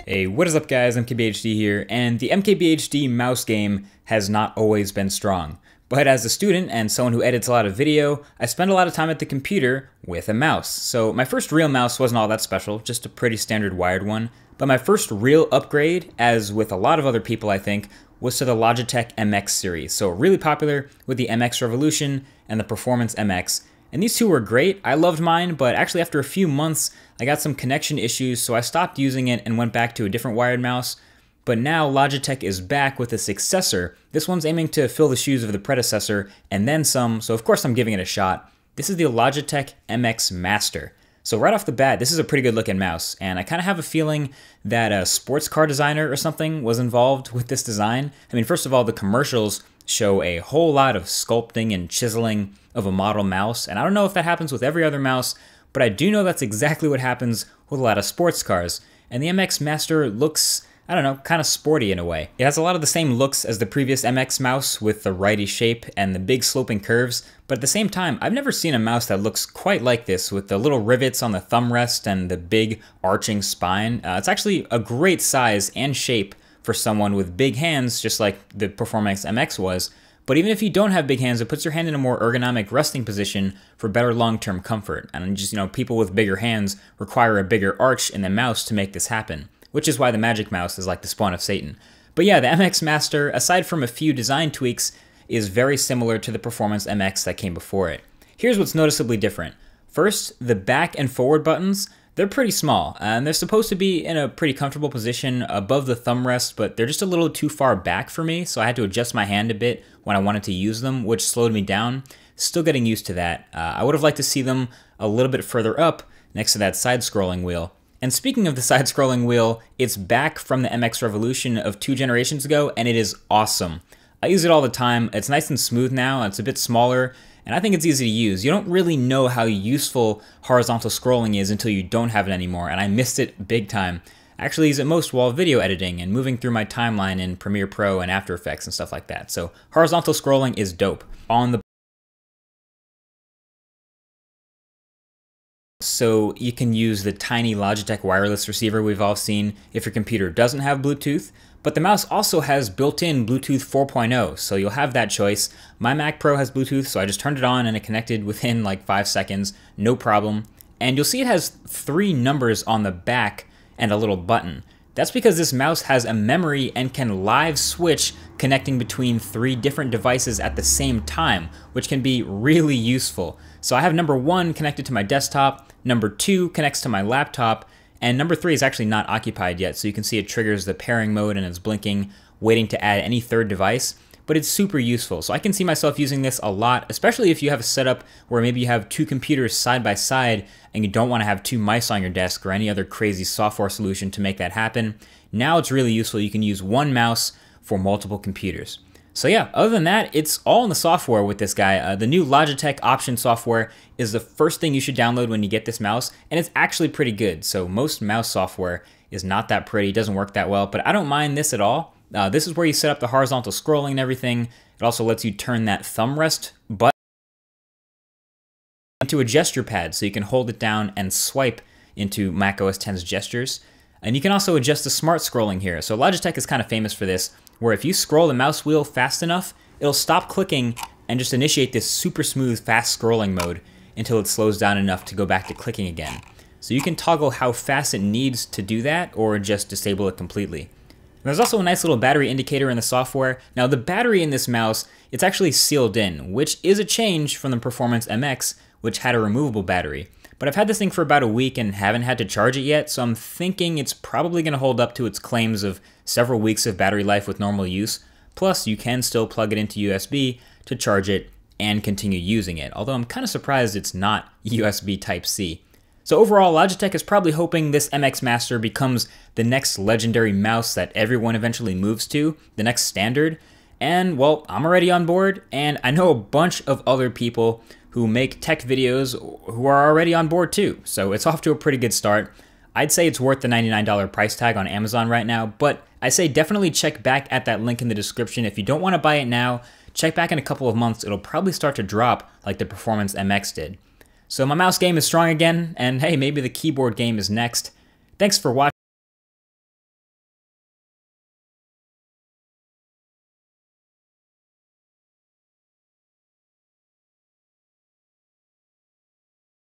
Hey, what is up guys, MKBHD here, and the MKBHD mouse game has not always been strong. But as a student and someone who edits a lot of video, I spend a lot of time at the computer with a mouse. So my first real mouse wasn't all that special, just a pretty standard wired one. But my first real upgrade, as with a lot of other people I think, was to the Logitech MX series. So really popular with the MX Revolution and the Performance MX. And these two were great. I loved mine, but actually after a few months, I got some connection issues, so I stopped using it and went back to a different wired mouse. But now Logitech is back with a successor. This one's aiming to fill the shoes of the predecessor and then some, so of course I'm giving it a shot. This is the Logitech MX Master. So right off the bat, this is a pretty good looking mouse, and I kind of have a feeling that a sports car designer or something was involved with this design. I mean, first of all, the commercials show a whole lot of sculpting and chiseling of a model mouse, and I don't know if that happens with every other mouse, but I do know that's exactly what happens with a lot of sports cars. And the MX Master looks, I don't know, kind of sporty in a way. It has a lot of the same looks as the previous MX mouse with the righty shape and the big sloping curves, but at the same time, I've never seen a mouse that looks quite like this with the little rivets on the thumb rest and the big arching spine. It's actually a great size and shape for someone with big hands, just like the Performance MX was. But even if you don't have big hands, it puts your hand in a more ergonomic resting position for better long-term comfort. And just, people with bigger hands require a bigger arch in the mouse to make this happen, which is why the Magic Mouse is like the spawn of Satan. But yeah, the MX Master, aside from a few design tweaks, is very similar to the Performance MX that came before it. Here's what's noticeably different. First, the back and forward buttons, they're pretty small, and they're supposed to be in a pretty comfortable position above the thumb rest, but they're just a little too far back for me, so I had to adjust my hand a bit when I wanted to use them, which slowed me down. Still getting used to that. I would have liked to see them a little bit further up next to that side-scrolling wheel. And speaking of the side-scrolling wheel, it's back from the MX Revolution of 2 generations ago, and it is awesome. I use it all the time. It's nice and smooth now, it's a bit smaller, and I think it's easy to use. You don't really know how useful horizontal scrolling is until you don't have it anymore, and I missed it big time. I actually use it most while video editing and moving through my timeline in Premiere Pro and After Effects and stuff like that. So horizontal scrolling is dope. So you can use the tiny Logitech wireless receiver we've all seen if your computer doesn't have Bluetooth, but the mouse also has built-in Bluetooth 4.0, so you'll have that choice. My Mac Pro has Bluetooth, so I just turned it on and it connected within like 5 seconds, no problem. And you'll see it has 3 numbers on the back and a little button. That's because this mouse has a memory and can live switch connecting between 3 different devices at the same time, which can be really useful. So I have number 1 connected to my desktop, number 2 connects to my laptop, and number 3 is actually not occupied yet, so you can see it triggers the pairing mode and it's blinking, waiting to add any third device. But it's super useful, so I can see myself using this a lot, especially if you have a setup where maybe you have 2 computers side by side and you don't want to have 2 mice on your desk or any other crazy software solution to make that happen. Now it's really useful. You can use 1 mouse for multiple computers. So yeah, other than that, it's all in the software with this guy. The new Logitech Option software is the first thing you should download when you get this mouse, and it's actually pretty good. So most mouse software is not that pretty, doesn't work that well, but I don't mind this at all. This is where you set up the horizontal scrolling and everything. It also lets you turn that thumb rest button into a gesture pad, so you can hold it down and swipe into macOS X's gestures. And you can also adjust the smart scrolling here. So Logitech is kind of famous for this, where if you scroll the mouse wheel fast enough, it'll stop clicking and just initiate this super smooth fast scrolling mode until it slows down enough to go back to clicking again. So you can toggle how fast it needs to do that or just disable it completely. There's also a nice little battery indicator in the software. Now the battery in this mouse, it's actually sealed in, which is a change from the Performance MX, which had a removable battery. But I've had this thing for about a week and haven't had to charge it yet, so I'm thinking it's probably going to hold up to its claims of several weeks of battery life with normal use. Plus, you can still plug it into USB to charge it and continue using it, although I'm kind of surprised it's not USB Type-C. So overall, Logitech is probably hoping this MX Master becomes the next legendary mouse that everyone eventually moves to, the next standard. And well, I'm already on board, and I know a bunch of other people who make tech videos who are already on board too. So it's off to a pretty good start. I'd say it's worth the $99 price tag on Amazon right now, but I say definitely check back at that link in the description. If you don't want to buy it now, check back in a couple of months. It'll probably start to drop like the Performance MX did. So my mouse game is strong again, and hey, maybe the keyboard game is next. Thanks for watching.